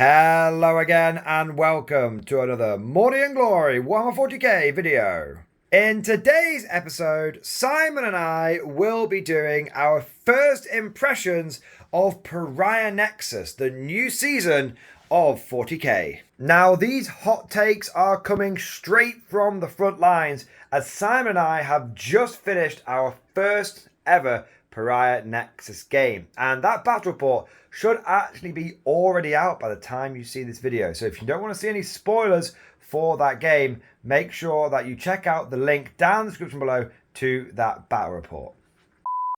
Hello again and welcome to another Morty and Glory Warhammer 40k video. In today's episode, Simon and I will be doing our first impressions of Pariah Nexus, the new season of 40k. Now these hot takes are coming straight from the front lines as Simon and I have just finished our first ever Pariah Nexus game, and that battle report should actually be already out by the time you see this video. So if you don't want to see any spoilers for that game, make sure that you check out the link down in the description below to that battle report.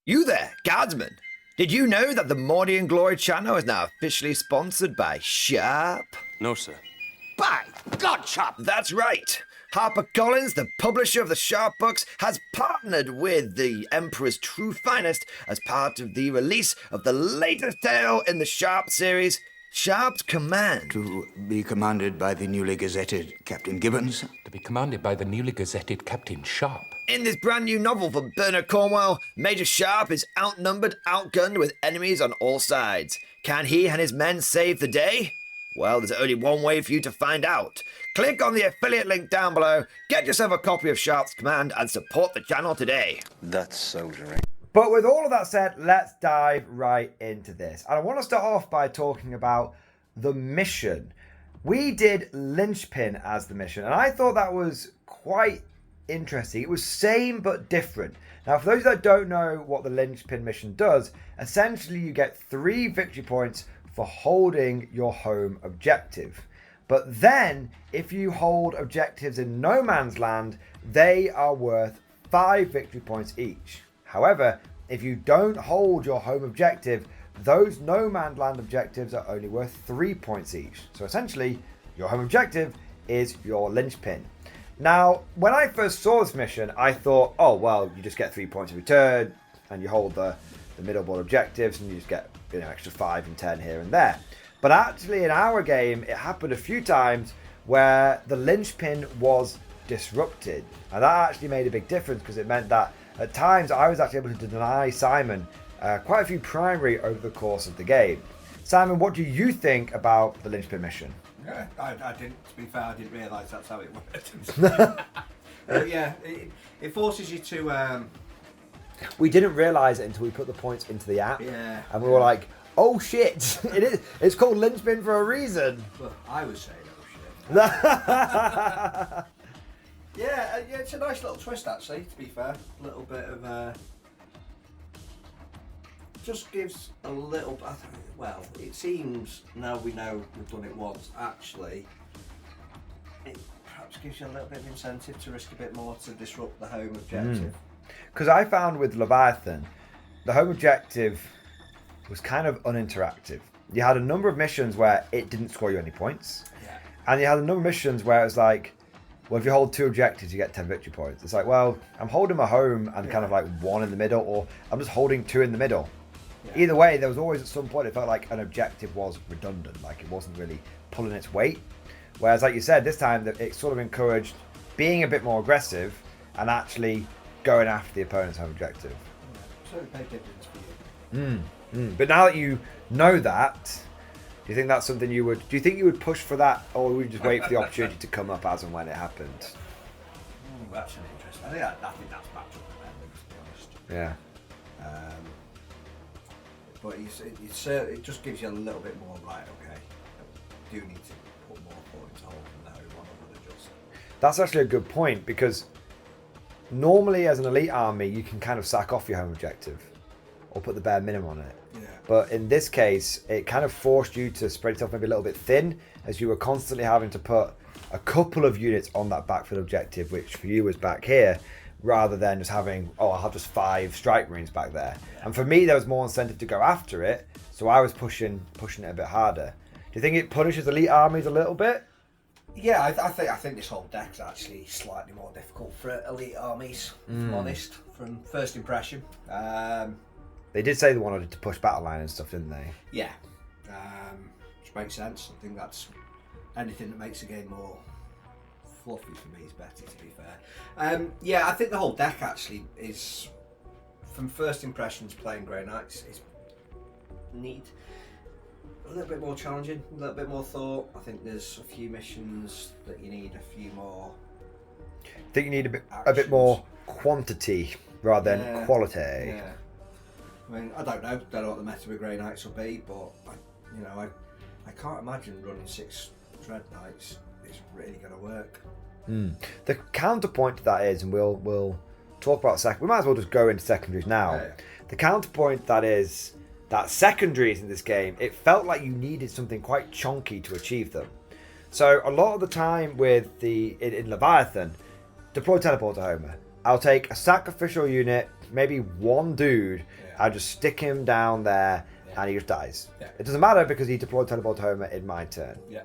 You there, guardsman. Did you know that the Morty and Glory channel is now officially sponsored by Sharp? No, sir. By God, Sharp! That's right. HarperCollins, the publisher of the Sharp books, has partnered with the Emperor's True Finest as part of the release of the latest tale in the Sharp series, Sharp's Command. To be commanded by the newly gazetted Captain Gibbons. To be commanded by the newly gazetted Captain Sharp. In this brand new novel from Bernard Cornwell, Major Sharp is outnumbered, outgunned with enemies on all sides. Can he and his men save the day? Well, there's only one way for you to find out. Click on the affiliate link down below, get yourself a copy of Sharp's Command, and support the channel today. That's soldiering. But with all of that said, let's dive right into this. And I want to start off by talking about the mission. We did Linchpin as the mission, and I thought that was quite interesting. It was same but different. Now, for those that don't know what the Linchpin mission does, essentially you get 3 victory points for holding your home objective. But then, if you hold objectives in no man's land, they are worth 5 victory points each. However, if you don't hold your home objective, those no man's land objectives are only worth 3 points each. So essentially, your home objective is your linchpin. Now, when I first saw this mission, I thought, oh, well, you just get 3 points in return, and you hold the middle board objectives, and you just get extra 5 and 10 here and there. But actually, in our game, it happened a few times where the linchpin was disrupted. And that actually made a big difference because it meant that at times I was actually able to deny Simon quite a few primary over the course of the game. Simon, what do you think about the linchpin mission? Yeah, I didn't, to be fair, I didn't realise that's how it worked. But yeah, it forces you to... We didn't realise it until we put the points into the app. Yeah. And we were like, oh shit, it's called linchpin for a reason. Well, I was saying, oh shit. Yeah, it's a nice little twist actually, to be fair. A little bit of... just gives a little... Well, it seems, now we know we've done it once, actually, it perhaps gives you a little bit of incentive to risk a bit more to disrupt the home objective. Because I found with Leviathan, the home objective was kind of uninteractive. You had a number of missions where it didn't score you any points. Yeah. And you had a number of missions where it was like, well, if you hold 2 objectives, you get 10 victory points. It's like, well, I'm holding my home and kind of like 1 in the middle, or I'm just holding 2 in the middle. Yeah. Either way, there was always at some point it felt like an objective was redundant, like it wasn't really pulling its weight. Whereas, like you said, this time it sort of encouraged being a bit more aggressive and actually going after the opponent's home objective. Yeah. So it made a difference for you. But now that you know that, do you think that's something you would? Do you think you would push for that, or would you just wait for the opportunity to come up as and when it happened? That's an interesting. I think that's matchup dependent, to be honest. Yeah. But it just gives you a little bit more, right, okay, I do need to put more points on the home one I would have just. That's actually a good point, because normally as an elite army, you can kind of sack off your home objective or put the bare minimum on it. Yeah. But in this case, it kind of forced you to spread yourself maybe a little bit thin, as you were constantly having to put a couple of units on that backfield objective, which for you was back here, rather than just having, oh, I'll have just 5 strike marines back there. Yeah. And for me, there was more incentive to go after it, so I was pushing it a bit harder. Do you think it punishes elite armies a little bit? Yeah, I think this whole deck's actually slightly more difficult for elite armies, if I'm honest, from first impression. They did say they wanted to push battle line and stuff, didn't they? Yeah, which makes sense. I think that's anything that makes the game more fluffy for me is better, to be fair. Yeah, I think the whole deck actually is, from first impressions playing Grey Knights, is neat. a little bit more challenging, a little bit more thought. I think there's a few missions that you need a few more. I think you need a bit more quantity rather than quality. Yeah. I mean, I don't know what the meta with Grey Knights will be, but I can't imagine running 6 Dread Knights is really going to work. The counterpoint to that is, and we'll talk about we might as well just go into secondaries now. Yeah. The counterpoint that is that secondaries in this game, it felt like you needed something quite chunky to achieve them. So a lot of the time with in Leviathan, deploy teleporter Homer. I'll take a sacrificial unit, maybe one dude, I'll just stick him down there and he just dies. Yeah. It doesn't matter because he deployed teleporter Homer in my turn. Yeah.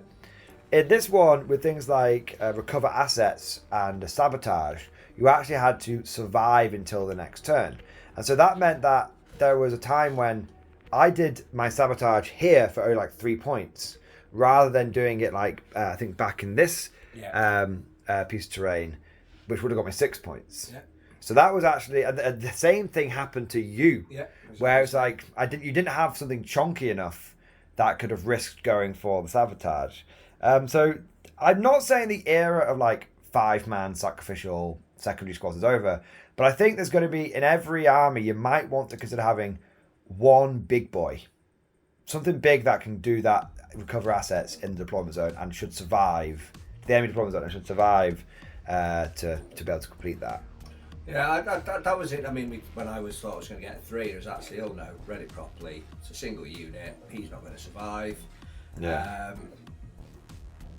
In this one, with things like recover assets and sabotage, you actually had to survive until the next turn. And so that meant that there was a time when I did my sabotage here for only like 3 points, rather than doing it like, I think back in this piece of terrain, which would have got me 6 points. Yeah. So that was actually, the same thing happened to you, where it's like, you didn't have something chunky enough that could have risked going for the sabotage. So I'm not saying the era of like 5-man sacrificial secondary squads is over, but I think there's going to be, in every army, you might want to consider having one big boy. Something big that can do that, recover assets in the deployment zone and should survive, the enemy deployment zone, and should survive to be able to complete that. Yeah, that was it. I mean, when I thought I was going to get 3, it was actually, oh no, read it properly. It's a single unit. He's not going to survive. Yeah.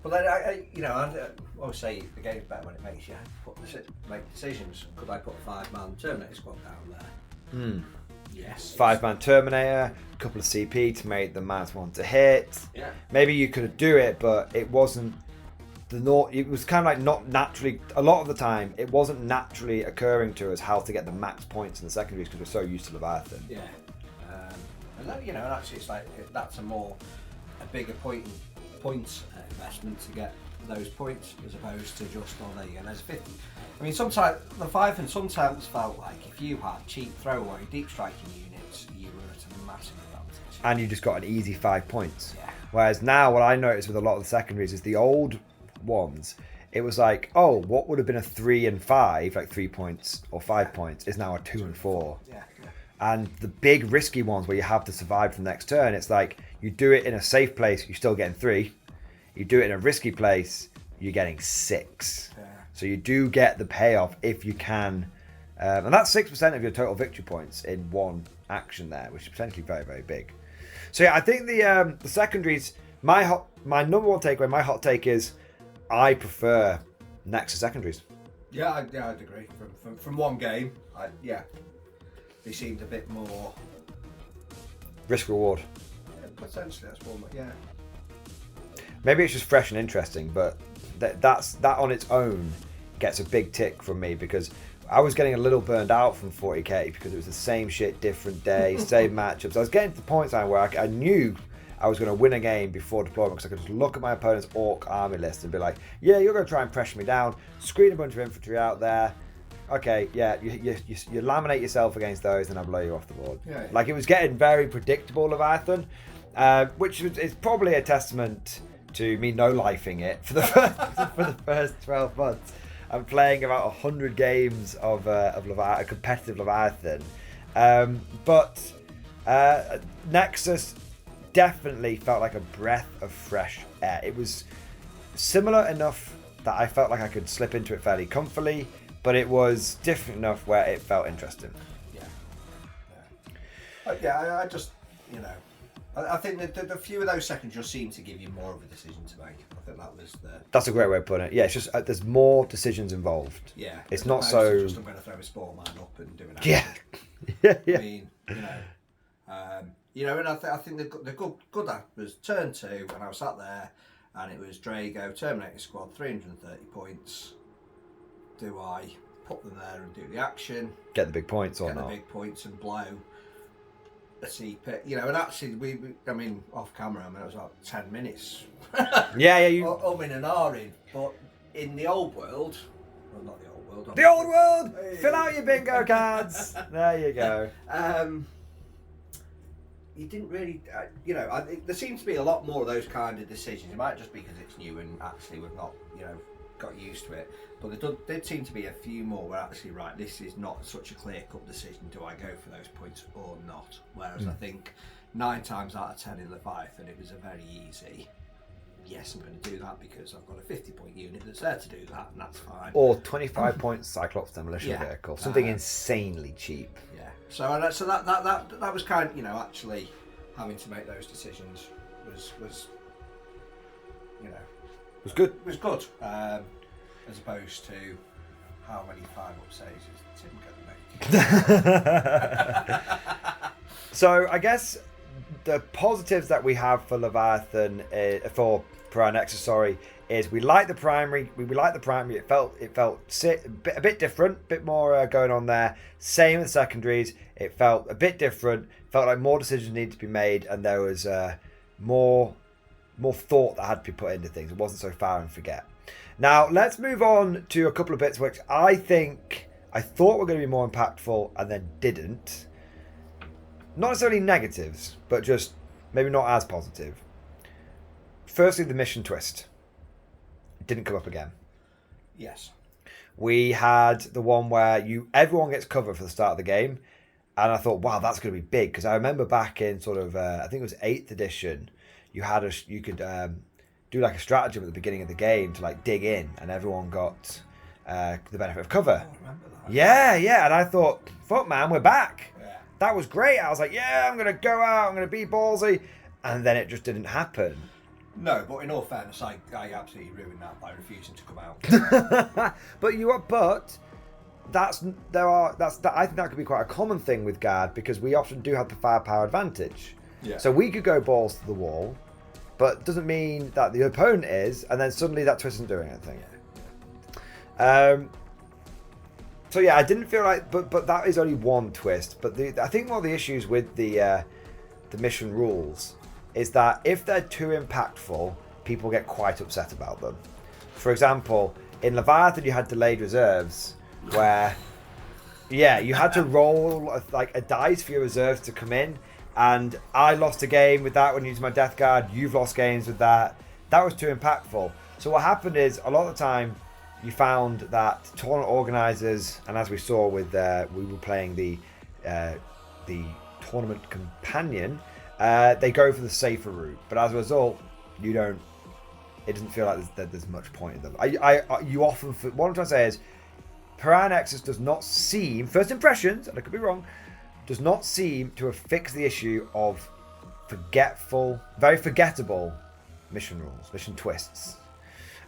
But then, I always say the game's better when it makes you make decisions. Could I put a 5-man Terminator squad down there? Yes. 5-man Terminator, a couple of CP to make the -1 to hit. Yeah. Maybe you could do it, but it wasn't it was kind of like not naturally, a lot of the time, it wasn't naturally occurring to us how to get the max points in the secondaries because we're so used to Leviathan. Yeah. And then, and actually it's like, that's a bigger points investment to get those points as opposed to just, there you go, there's 50. I mean, sometimes Leviathan sometimes felt like if you had cheap throwaway deep striking units, you were at a massive advantage. And you just got an easy 5 points. Yeah. Whereas now, what I noticed with a lot of the secondaries is the old ones, it was like, oh, what would have been a 3 and 5, like 3 points or 5 points, is now a 2 and 4. Yeah. And the big risky ones where you have to survive for the next turn, it's like you do it in a safe place, you're still getting 3. You do it in a risky place, you're getting 6. Yeah. So you do get the payoff if you can. And that's 6% of your total victory points in one action there, which is potentially very, very big. So yeah, I think the secondaries, my number one takeaway, my hot take is I prefer Nexus secondaries. Yeah, I'd agree. From one game, they seemed a bit more risk reward. Yeah, potentially, that's one. Yeah. Maybe it's just fresh and interesting, but that on its own gets a big tick from me because I was getting a little burned out from 40k because it was the same shit, different day, same matchups. I was getting to the point where I knew I was going to win a game before deployment because I could just look at my opponent's orc army list and be like, yeah, you're going to try and pressure me down, screen a bunch of infantry out there. Okay, yeah, you laminate yourself against those and I blow you off the board. Yeah. Like, it was getting very predictable, Leviathan, which is probably a testament to me no-lifing it for the first 12 months. I'm playing about 100 games of Leviathan, competitive Leviathan. But Nexus definitely felt like a breath of fresh air. It was similar enough that I felt like I could slip into it fairly comfortably, but it was different enough where it felt interesting. Yeah, I just, I think that the few of those seconds just seem to give you more of a decision to make. I think that was That's a great way of putting it. Yeah, it's just there's more decisions involved. Yeah. It's not so. Just I'm going to throw a spore man up and do an action. Yeah. I mean, and I think the good act was turn 2, and I was sat there, and it was Drago Terminator Squad, 330 points. Do I put them there and do the action? Get the big points or not? Get the big points and blow a CP, and actually off camera, it was about 10 minutes. You in and ahhing, but in the old world, well, not the old world. The old world. Hey. Fill out your bingo cards. There you go. you didn't really, there seems to be a lot more of those kind of decisions. It might just be because it's new and actually we've not, got used to it. But there did seem to be a few more where actually, right, this is not such a clear-cut decision. Do I go for those points or not? Whereas I think 9 times out of 10 in Leviathan, it was a very easy, yes, I'm going to do that because I've got a 50-point unit that's there to do that, and that's fine. Or 25-point Cyclops demolition vehicle, something insanely cheap. Yeah. So that was kind of, actually having to make those decisions was good. It was good. As opposed to how many 5-up saves is Tim going to make? So I guess the positives that we have for Leviathan, for Pariah Nexus, is we like the primary. We like the primary. It felt a bit different, a bit more going on there. Same with secondaries. It felt a bit different. Felt like more decisions needed to be made, and there was more thought that had to be put into things. It wasn't so fire and forget. Now let's move on to a couple of bits which I thought were going to be more impactful and then didn't. Not necessarily negatives, but just maybe not as positive. Firstly, the mission twist. It didn't come up again. Yes. We had the one where everyone gets cover for the start of the game, and I thought, wow, that's going to be big, because I remember back in sort of I think it was 8th edition, you could do like a stratagem at the beginning of the game to like dig in, and everyone got the benefit of cover. I remember that. Yeah, and I thought, fuck man, we're back. Yeah. That was great. I was like, yeah, I'm going to go out, I'm going to be ballsy. And then it just didn't happen. No, but in all fairness, I absolutely ruined that by refusing to come out. But I think that could be quite a common thing with Guard, because we often do have the firepower advantage. Yeah. So we could go balls to the wall, but doesn't mean that the opponent is, and then suddenly that twist isn't doing anything. So yeah, I didn't feel like, but that is only one twist. But I think one of the issues with the mission rules is that if they're too impactful, people get quite upset about them. For example, in Leviathan you had delayed reserves, where you had to roll a dice for your reserves to come in. And I lost a game with that when using my Death Guard. You've lost games with that. That was too impactful. So what happened is, a lot of the time, you found that tournament organisers, and as we saw with we were playing the tournament companion, they go for the safer route. But as a result, it doesn't feel like there's much point in them. What I'm trying to say is, Pariah Nexus does not seem, first impressions, and I could be wrong, does not seem to have fixed the issue of very forgettable mission rules, mission twists.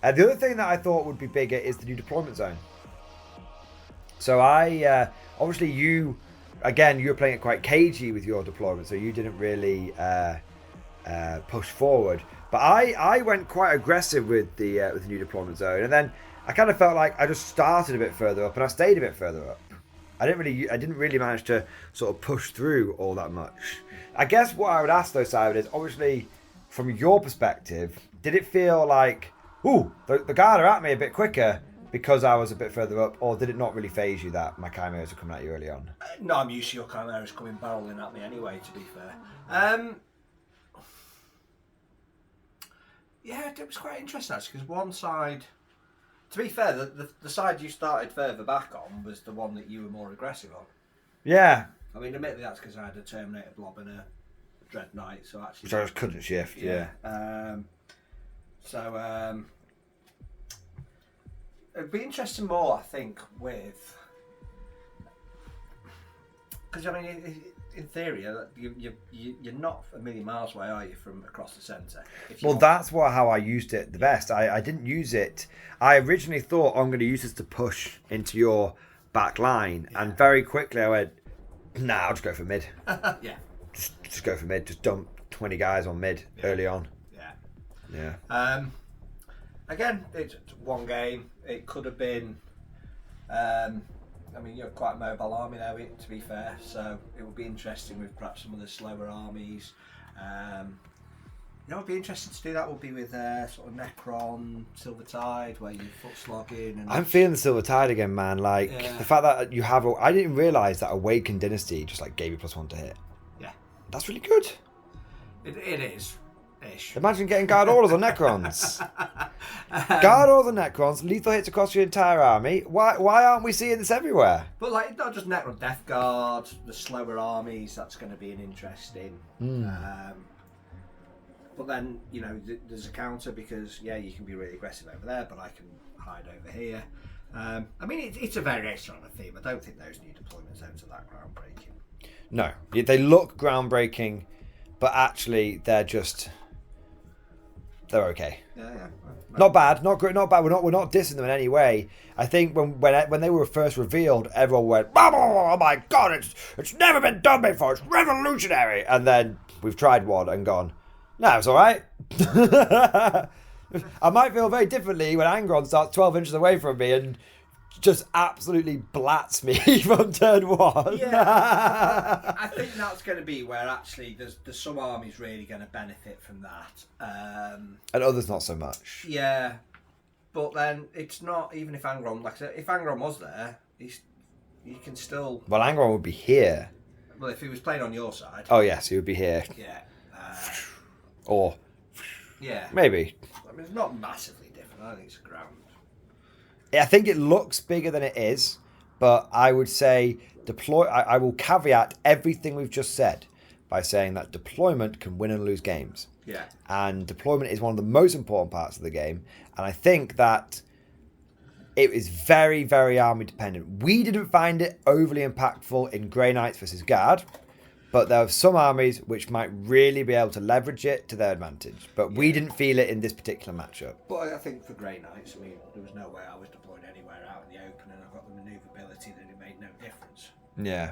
The other thing that I thought would be bigger is the new deployment zone. So obviously you were playing it quite cagey with your deployment, so you didn't really push forward. But I went quite aggressive with the new deployment zone, and then I kind of felt like I just started a bit further up and I stayed a bit further up. I didn't really manage to sort of push through all that much. I guess what I would ask though, Simon, is obviously from your perspective, did it feel like, the guard are at me a bit quicker because I was a bit further up, or did it not really faze you that my chimeras were coming at you early on? No, I'm used to your chimeras coming barreling at me anyway, to be fair. Yeah, it was quite interesting actually, because one side, to be fair, the side you started further back on was the one that you were more aggressive on. Yeah. I mean, admittedly, that's because I had a Terminator Blob and a Dread Knight, so actually... So I just couldn't shift, yeah. It'd be interesting more, I think, with... Because, I mean, in theory, you're not a million miles away, are you, from across the centre? Well, that's how I used it the best. I didn't use it. I originally thought, I'm going to use this to push into your back line. Yeah. And very quickly I went, nah, I'll just go for mid. Yeah. Just go for mid. Just dump 20 guys on mid early on. Yeah. Again, it's one game. It could have been... I mean, you're quite a mobile army now, to be fair, so it would be interesting with perhaps some of the slower armies. It would be interesting to do that. Would be with sort of Necron, Silvertide, where you foot slog in. And I'm feeling the Silvertide again, man. The fact that you have, I didn't realise that Awakened Dynasty just gave you +1 to hit. Yeah. That's really good. It is. Ish. Imagine getting guard orders on Necrons. Guard orders on Necrons, lethal hits across your entire army. Why aren't we seeing this everywhere? But like, not just Necron, Death Guard, the slower armies. That's going to be an interesting. But then there's a counter because you can be really aggressive over there, but I can hide over here. I mean, it's a variation on a theme. I don't think those new deployment zones are that groundbreaking. No, they look groundbreaking, but actually they're okay. Yeah. Not bad, not great, not bad. We're not dissing them in any way. I think when they were first revealed, everyone went, "Oh my god, it's never been done before. It's revolutionary." And then we've tried one and gone, "No, it's all right." I might feel very differently when Angron starts 12 inches away from me and just absolutely blats me from turn 1. Yeah, I think that's going to be where actually there's some armies really going to benefit from that. And others not so much. Yeah, but then it's not, even if Angron, like I said, if Angron was there, you can still... Well, Angron would be here. Well, if he was playing on your side... Oh, yes, he would be here. Yeah. Or... Yeah. Maybe. I mean, it's not massively different. I think it's a ground. I think it looks bigger than it is, but I would say I will caveat everything we've just said by saying that deployment can win and lose games. Yeah. And deployment is one of the most important parts of the game. And I think that it is very, very army dependent. We didn't find it overly impactful in Grey Knights versus Guard, but there are some armies which might really be able to leverage it to their advantage. But we didn't feel it in this particular matchup. But I think for Grey Knights, I mean, there was no way I was deployed anywhere out in the open, and I've got the manoeuvrability that it made no difference. Yeah.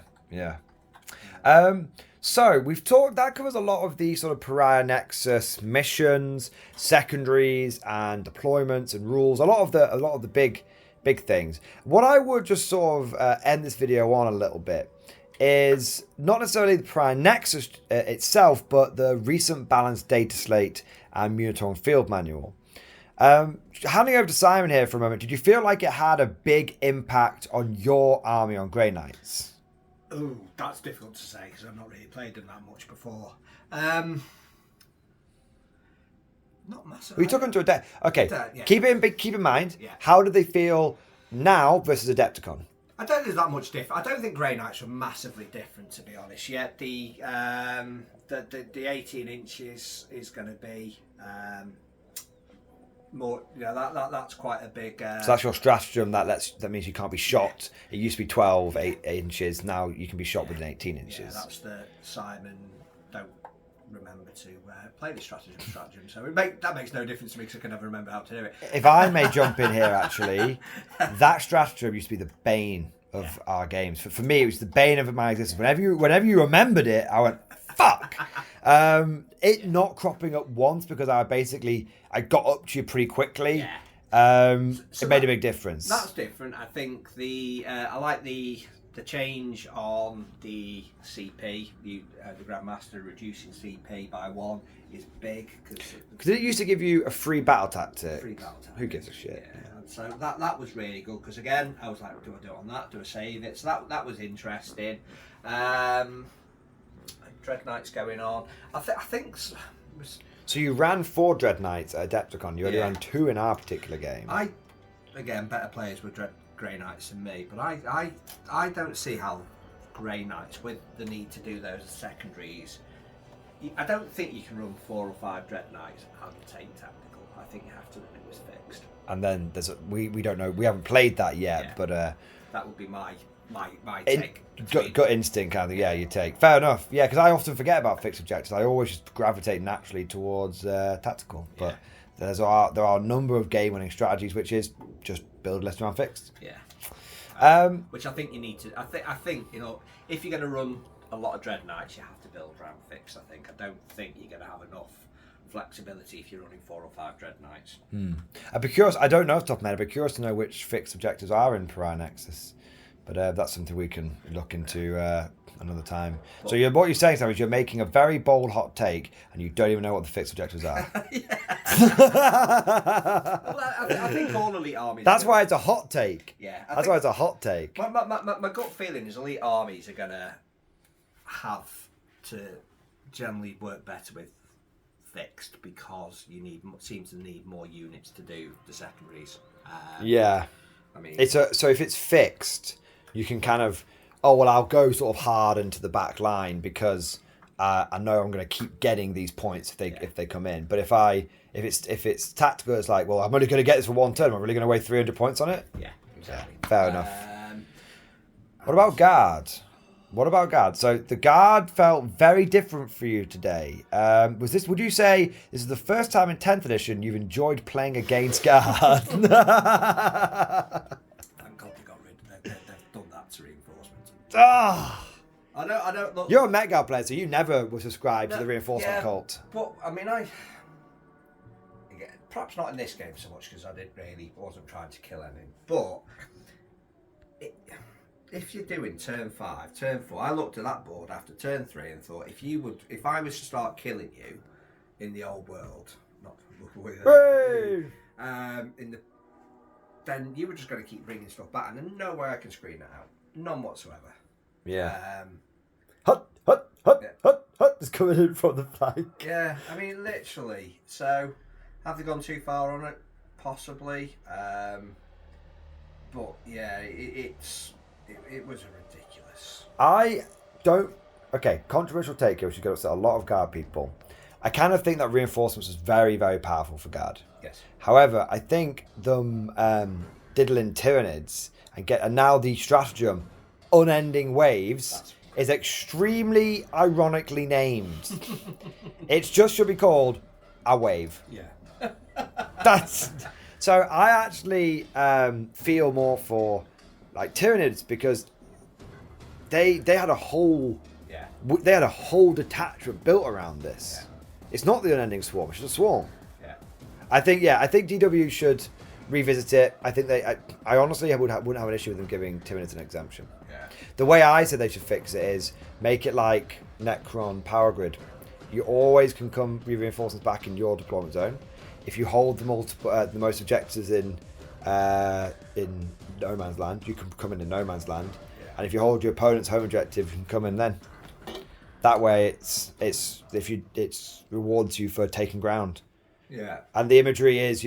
So we've talked, that covers a lot of the sort of Pariah Nexus missions, secondaries, and deployments and rules. A lot of the big things. What I would just sort of end this video on a little bit is not necessarily the Pariah Nexus itself, but the recent balanced data slate and Munitron field manual. Handing over to Simon here for a moment, did you feel like it had a big impact on your army on Grey Knights? Oh, that's difficult to say because I've not really played them that much before. Not massive. We took them to a deck. Okay, Yeah. keep in mind. Yeah. How do they feel now versus Adepticon? I don't think there's that much different. I don't think Grey Knights were massively different, to be honest. Yet the 18 inches is going to be more. That's quite a big. So that's your stratagem. That means you can't be shot. It used to be 12 8 inches. Now you can be shot with an 18 inches. Yeah, that's the Simon. Don't remember to play the stratagem. So that makes no difference to me because I can never remember how to do it. If I may jump in here, actually, that stratagem used to be the bane of our games. For me, it was the bane of my existence. Whenever you remembered it, I went, fuck. It not cropping up once because I got up to you pretty quickly. Yeah. It made a big difference. That's different. I think I like the change on the CP, the Grandmaster reducing CP by 1 is big because it used to give you a free battle tactic. Who gives a shit? Yeah. And so that was really good because again, I was like, do I do it on that? Do I save it? So that was interesting. Dread Knights going on. I think. So you ran 4 Dread Knights at Adepticon. You only ran 2 in our particular game. Again, better players were Grey Knights than me, but I don't see how Grey Knights, with the need to do those secondaries, I don't think you can run 4 or 5 Dread Knights and take tactical. I think you have to run it was fixed. And then we don't know. We haven't played that yet, but that would be my take. Gut instinct kind of, you take. Fair enough. Yeah, because I often forget about fixed objectives. I always just gravitate naturally towards tactical. But there are a number of game-winning strategies, which is just build less around fixed. Yeah. Which I think you need to. I think if you're going to run a lot of Dread Knights, you have to build around fixed. I don't think you're going to have enough flexibility if you're running 4 or 5 Dread Knights. I'd be curious. I don't know off the top of my head. I'd be curious to know which fixed objectives are in Pariah Nexus. But that's something we can look into another time. So what you're saying, Sam, is you're making a very bold hot take, and you don't even know what the fixed objectives are. Well, I think all elite armies. That's why it's a hot take. Yeah, that's why it's a hot take. My gut feeling is elite armies are going to have to generally work better with fixed because you seem to need more units to do the secondaries. Yeah. I mean, So if it's fixed, you can kind of, I'll go sort of hard into the back line because I know I'm going to keep getting these points if they come in. But if it's tactical, it's like, well, I'm only going to get this for one turn. I'm really going to waste 300 points on it. yeah, exactly. Fair enough. What about guard? So the guard felt very different for you today. Would you say this is the first time in 10th edition you've enjoyed playing against guard? Thank God they got rid of it. They've done that to reinforcement. I don't look. You're a Met Guard player, so you never were subscribed to the reinforcement cult. But I mean, perhaps not in this game so much because I wasn't trying to kill anything. But if you're doing turn 5, turn 4, I looked at that board after turn 3 and thought if I was to start killing you in the old world, then you were just going to keep bringing stuff back, and there's no way I can screen that out, none whatsoever. Yeah. Hut, just coming in from the flank. Yeah, I mean, literally. So, have they gone too far on it? Possibly. But yeah, it was ridiculous. Controversial take here, which is going to upset a lot of guard people. I kind of think that reinforcements was very, very powerful for guard. Yes. However, I think them diddling Tyranids and now the stratagem unending waves is extremely ironically named. It just should be called a wave. Yeah. So I actually feel more for like Tyranids because they had a whole detachment built around this. Yeah. It's not the unending swarm; it's just a swarm. Yeah. I think DW should revisit it. I think I honestly wouldn't have an issue with them giving Tyranids an exemption. Yeah. The way I said they should fix it is make it like Necron Power Grid. You always can come reinforcements back in your deployment zone. If you hold the most objectives in No Man's Land, you can come in No Man's Land. Yeah. And if you hold your opponent's home objective, you can come in then. That way, it rewards you for taking ground. Yeah. And the imagery is,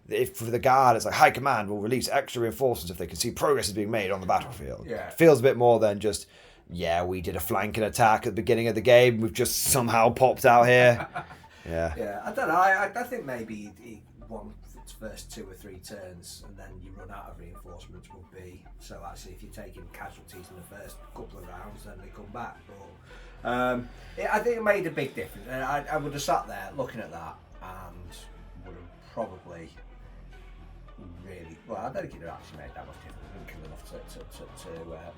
if for the guard, it's like high command will release extra reinforcements if they can see progress is being made on the battlefield. Yeah. It feels a bit more than just, we did a flanking attack at the beginning of the game. We've just somehow popped out here. Yeah. Yeah, I don't know. I think maybe he won its first 2 or 3 turns and then you run out of reinforcements would be. So actually, if you're taking casualties in the first couple of rounds, then they come back. But I think it made a big difference. I would have sat there looking at that and would have probably really. Well, I don't think it would actually made that much difference. It didn't kill enough to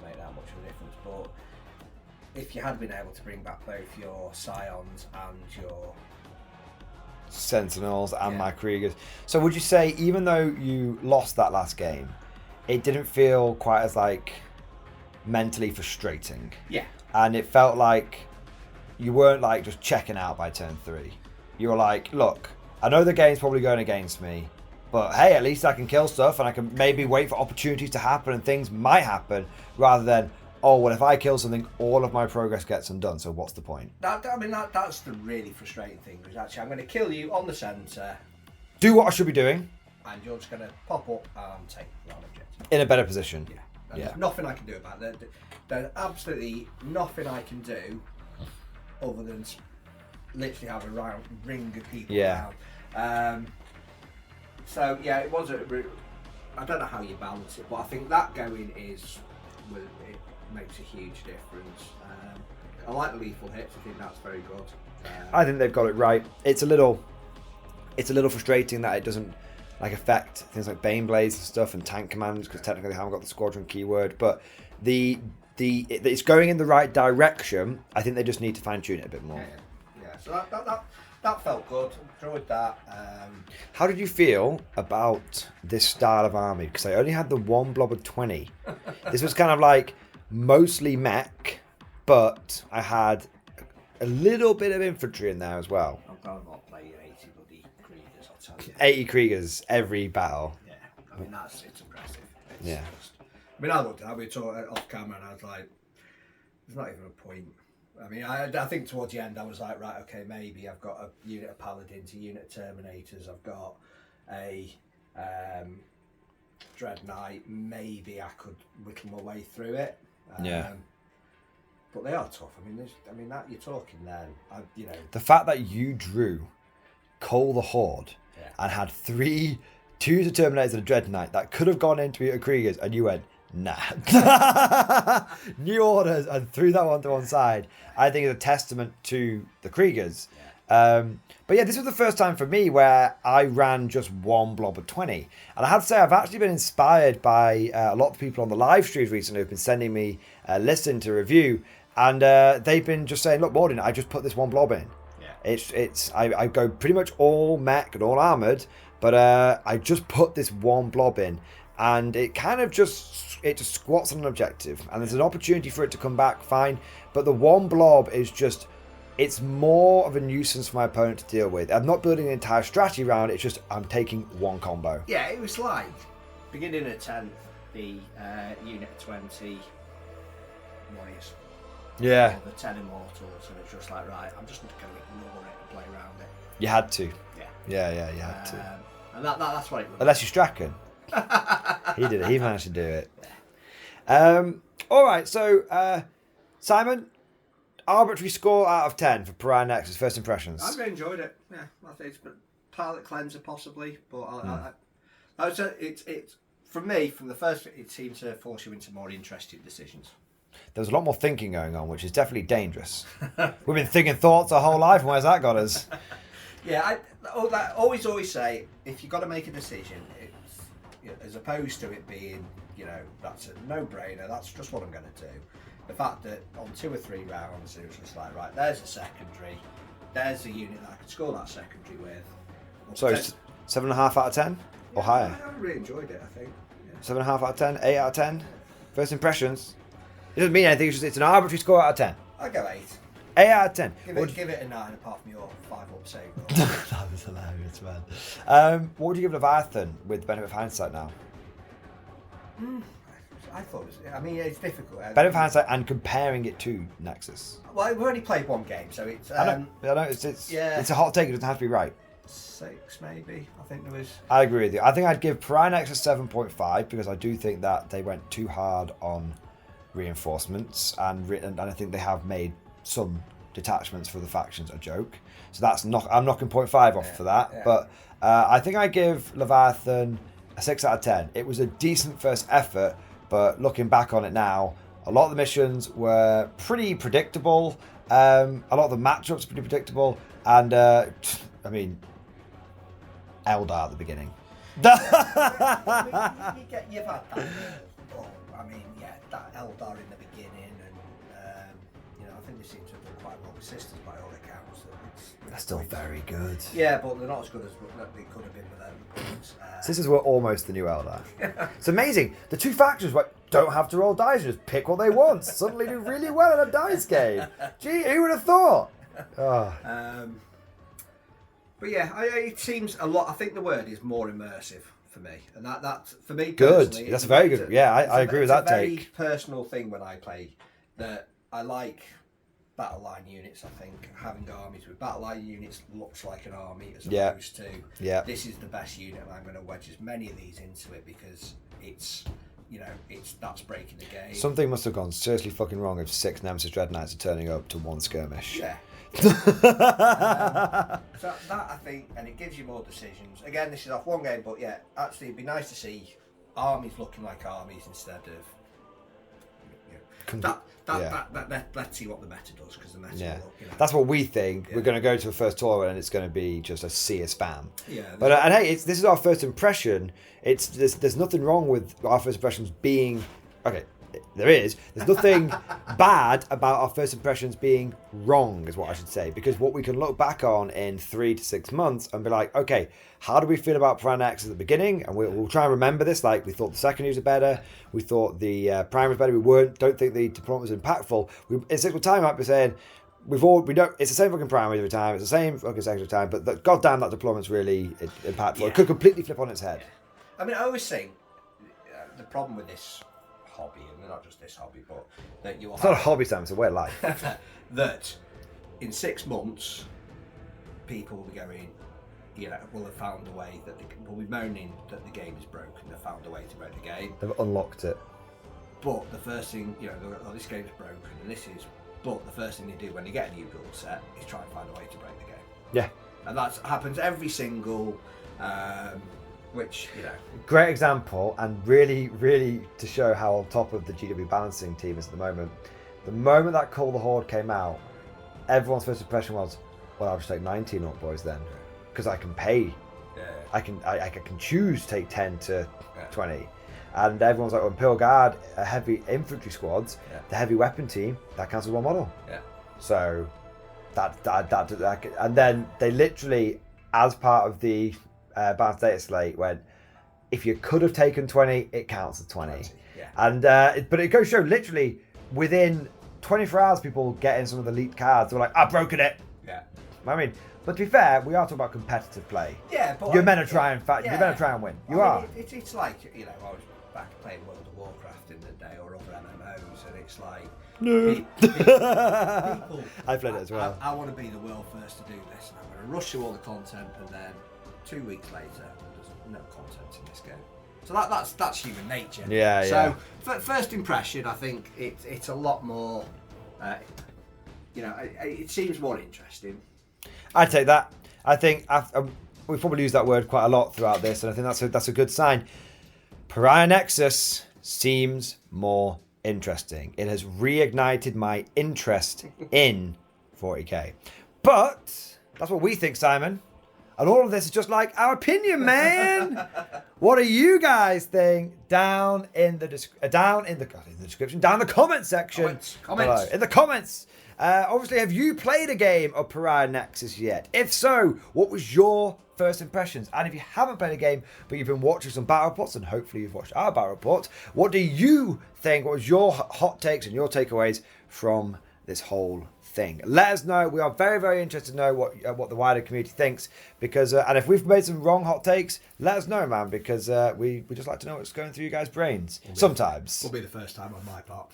make that much of a difference. But if you had been able to bring back both your Scions and your Sentinels and my Kriegers. So would you say, even though you lost that last game, it didn't feel quite as mentally frustrating? Yeah. And it felt like you weren't just checking out by turn 3. You were like, look, I know the game's probably going against me, but hey, at least I can kill stuff and I can maybe wait for opportunities to happen and things might happen, rather than, if I kill something, all of my progress gets undone, so what's the point? That's the really frustrating thing, is actually I'm going to kill you on the centre. Do what I should be doing. And you're just going to pop up and take that objective. In a better position. Yeah. There's nothing I can do about it. There's absolutely nothing I can do other than literally have a ring of people around. So, yeah, it was I don't know how you balance it, but I think that going it makes a huge difference. I like the lethal hits. I think that's very good. I think they've got it right. It's a little frustrating that it doesn't affect things like Bane Blades and stuff and tank commands, because technically they haven't got the squadron keyword. But it's going in the right direction. I think they just need to fine tune it a bit more. Yeah. So that felt good. Enjoyed that. How did you feel about this style of army? Because I only had the one blob of 20. This was kind of mostly mech, but I had a little bit of infantry in there as well. I'm glad I'm not playing 80 bloody Kriegers, I'll tell you. 80 Kriegers every battle. Yeah, I mean, it's impressive. It's yeah. I looked at it, we talked off camera and I was like, there's not even a point. I mean, I think towards the end I was like, right, okay, maybe I've got a unit of Paladins, a unit of Terminators, I've got a Dread Knight, maybe I could whittle my way through it. But they are tough. I mean, that you're talking then, you know. The fact that you drew Cole the Horde and had 2 Determinators and a Dread Knight that could have gone into a Kriegers, and you went, nah. New orders and threw that one to one side, I think is a testament to the Kriegers. But yeah, this was the first time for me where I ran just one blob of 20. And I have to say, I've actually been inspired by a lot of people on the live streams recently who've been sending me a listen to review. And they've been just saying, look, Morden, I just put this one blob in. I go pretty much all mech and all armoured, but I just put this one blob in. And it kind of just squats on an objective. And there's an opportunity for it to come back, fine. But the one blob is just... It's more of a nuisance for my opponent to deal with. I'm not building an entire strategy around it. It's just I'm taking one combo. Yeah, it was like beginning at 10, the unit 20 warriors. Yeah. Or the 10 immortals, and it's just like, right, I'm just going to ignore it and play around it. You had to. Yeah. Yeah, you had to. And that's what it was. Unless you're Strachan. He did it. He managed to do it. All right, so Simon, arbitrary score out of 10 for Pariah Nexus, first impressions. I've really enjoyed it. Yeah, I think it's a palate cleanser possibly, but it's for me from the first. It seemed to force you into more interesting decisions. There was a lot more thinking going on, which is definitely dangerous. We've been thinking thoughts our whole life, and where's that got us? Yeah, I always say if you've got to make a decision, it's, as opposed to it being, that's a no-brainer. That's just what I'm going to do. The fact that on 2 or 3 rounds it was just like, right, there's a secondary, there's a unit that I could score that secondary with. So 7.5 out of 10 or higher? I really enjoyed it, I think. Yeah. 7.5 out of 10, 8 out of 10. First impressions. It doesn't mean anything. It's an arbitrary score out of 10. I'll go 8. 8 out of 10. Give it a 9 apart from your 5 up save. That was hilarious, man. What would you give Leviathan with the benefit of hindsight now? I thought it was. I mean, it's difficult. Benefit of hindsight and comparing it to Nexus. Well, we've only played one game, so it's. I know. It's a hot take. It doesn't have to be right. 6 maybe. I think there was. I agree with you. I think I'd give Pariah Nexus 7.5 because I do think that they went too hard on reinforcements and I think they have made some detachments for the factions a joke. So I'm knocking 0.5 off for that. Yeah. But I think I give Leviathan a 6 out of 10. It was a decent first effort, but looking back on it now, a lot of the missions were pretty predictable. A lot of the matchups were pretty predictable. And, I mean, Eldar at the beginning. You've had that. I mean, that Eldar in the beginning, and I think they seem to have done quite well with Sisters by all accounts. They're still very good. Yeah, but they're not as good as they could have been without the points. Sisters were almost the new Eldar. It's amazing. The two factions don't have to roll dice, just pick what they want. Suddenly do really well in a dice game. Gee, who would have thought? Oh. But yeah, it seems a lot. I think the word is more immersive for me, and that for me good. That's very good. Yeah, I agree with that take. It's a very personal thing when I play that I like battle line units. I think having armies with battle line units looks like an army as opposed to this is the best unit and I'm going to wedge as many of these into it because it's that's breaking the game. Something must have gone seriously fucking wrong if 6 Nemesis Dread Knights are turning up to 1 skirmish. Yeah. So that I think, and it gives you more decisions. Again, this is off one game, but yeah, actually it'd be nice to see armies looking like armies instead of let's see what the meta does because the meta will look, that's what we think. We're going to go to a first tournament and it's going to be just a sea of spam. Yeah, but and hey, this is our first impression. There's nothing wrong with our first impressions being okay. There's nothing bad about our first impressions being wrong, is what I should say, because what we can look back on in 3 to 6 months and be like, okay, how do we feel about Pariah Nexus at the beginning? And we'll try and remember this. Like, we thought the secondaries were better, we thought the primaries were better, don't think the deployment was impactful. In 6 months' time, I might be saying, it's the same fucking primary every time, it's the same fucking secondary time, but goddamn, that deployment's really impactful. It could completely flip on its head. I mean, I always think the problem with this hobby, and not just this hobby, but that you'll It's not a hobby, Sam. It's a way of life. that in 6 months, people will be going, you know, will have found a way that will be moaning that the game is broken. They've found a way to break the game. They've unlocked it. But the first thing, you know, oh, this game's broken, and this is. But the first thing they do when they get a new rule set is try and find a way to break the game. Yeah. And that happens every single, which, you know. Great example, and really, really to show how on top of the GW balancing team is at the moment. The moment that Call the Horde came out, everyone's first impression was, well, I'll just take 19 up boys then, because I can pay. Yeah. I can choose to take 10 to 20. And everyone's like, well, Imperial Guard, heavy infantry squads, the heavy weapon team, that counts as one model. Yeah. So that and then they literally, as part of the balanced data slate, went, if you could have taken 20, it counts as 20. Yeah. And but it goes to show, literally within 24 hours, people getting some of the leaked cards. They're like, I've broken it. Yeah. I mean, but to be fair, we are talking about competitive play. Yeah, but you're meant to try and you're meant to try and win. You are. It's like, you know, I was back playing World of Warcraft in the day, or other MMOs, and it's like people I played it as well. I want to be the world first to do this, and I'm going to rush through all the content, and then 2 weeks later, there's no content in this game. So that's human nature. Yeah. So first impression, I think it's a lot more. You know, it seems more interesting. I'd take that. I think we've probably used that word quite a lot throughout this, and I think that's a good sign. Pariah Nexus seems more interesting. It has reignited my interest in 40k. But that's what we think, Simon. And all of this is just like our opinion, man. What do you guys think? Down in the description, down in the comment section. Comments. Below. In the comments. Obviously, have you played a game of Pariah Nexus yet? If so, what was your first impressions? And if you haven't played a game, but you've been watching some battle reports, and hopefully you've watched our battle report, what do you think? What was your hot takes and your takeaways from this whole thing? Let us know. We are very, very interested to know what the wider community thinks, because and if we've made some wrong hot takes, let us know, man, because we just like to know what's going through you guys' brains. Sometimes. Will be the first time on my part.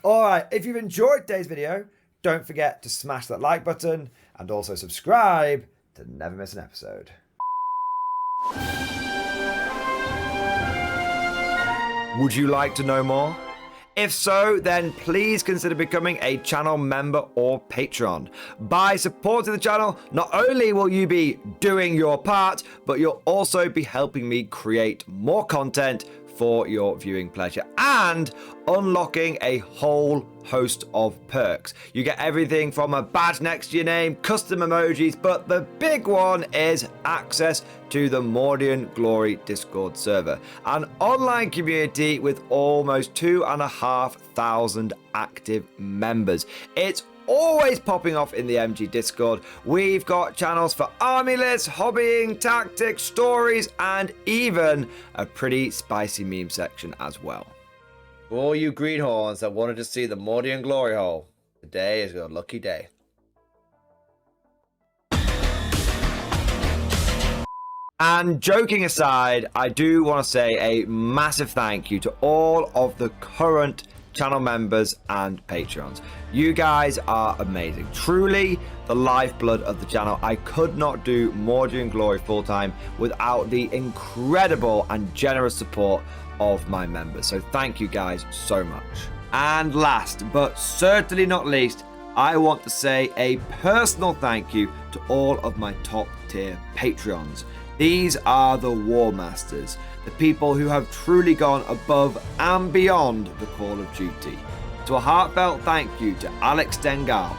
All right, if you've enjoyed today's video, don't forget to smash that like button and also subscribe to never miss an episode. Would you like to know more? If so, then please consider becoming a channel member or patron. By supporting the channel, not only will you be doing your part, but you'll also be helping me create more content for your viewing pleasure and unlocking a whole host of perks. You get everything from a badge next to your name, custom emojis, but the big one is access to the Mordian Glory Discord server, an online community with almost 2,500 active members. It's always popping off in the MG Discord. We've got channels for army lists, hobbying, tactics, stories, and even a pretty spicy meme section as well. For all you greenhorns that wanted to see the Mordian Glory Hole, today is your lucky day. And joking aside, I do want to say a massive thank you to all of the current channel members and patrons. You guys are amazing. Truly the lifeblood of the channel. I could not do Mordian Glory full time without the incredible and generous support of my members. So thank you guys so much. And last but certainly not least, I want to say a personal thank you to all of my top tier Patreons. These are the War Masters, the people who have truly gone above and beyond the call of duty. So a heartfelt thank you to Alex Dengal,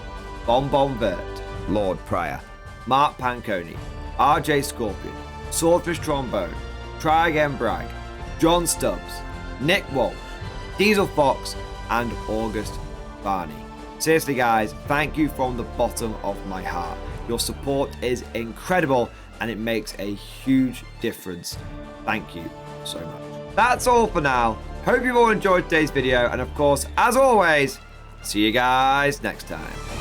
Bon Vert, Lord Pariah, Mark Panconi, RJ Scorpion, Swordfish Trombone, Try Again Bragg, John Stubbs, Nick Walsh, Diesel Fox, and August Barney. Seriously guys, thank you from the bottom of my heart. Your support is incredible and it makes a huge difference. Thank you so much. That's all for now. Hope you've all enjoyed today's video, and of course, as always, see you guys next time.